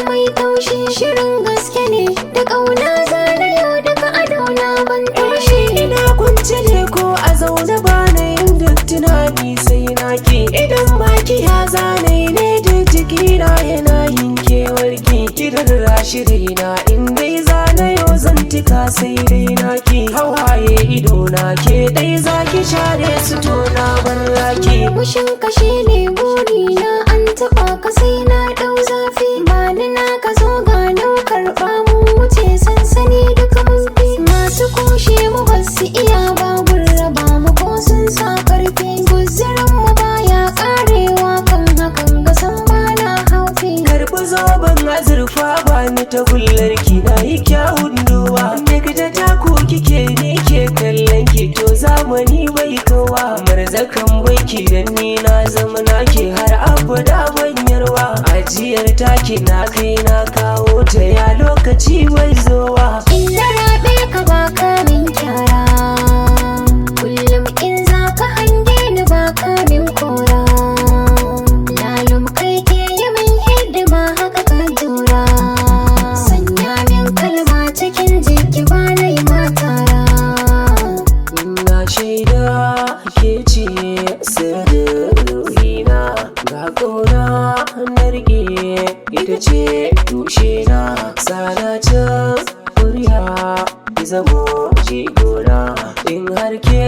mai taushi, shirin gaske ne da ƙauna zanayo daga adona ban taushe. Ina kwance ne ko a zaune ba na yin duk tunani sai naki. Idan baki ya zane ne duk jikina yana yin kewarki. Kiran rashirina in dai zanayo zantika sai dai naki. Hawaye idona ke dai zaki share su tona barraki. Mushin kashi ne burina, an taɓa ka sai na ɗau zafi. Bani na ka zo ganin karɓa mu wuce sansani duka mun fi. Masu kushe mu basu iya ba, gurraba mu ko sun sa ƙarfi. Guzirin mu baya ƙarewa, kan hakan ga san bana haufi. Karɓi zoben azurfa bani ta gullarki, na yi kyawun duba. Duk da taku kike ne ke kallon ki, to zamani bai kowa. Marzakan baiki dan ni na zama naki har abada ban yarwa. Ajiyar taki na kai na kawo ta, ya lokaci bai zowa. In na raɓe ka ba ka min kyara, kullum in za ka hange ni ba ka min kora. Lalum kai ke yi min hidima haka ka jura, sanya min kalma cikin jiki ba na yi matara. Na shaida ke ce sirrin ruhina, ga ƙauna na riƙe ita ce tushe na. Sana can ƙuriya zamo jigona in har ke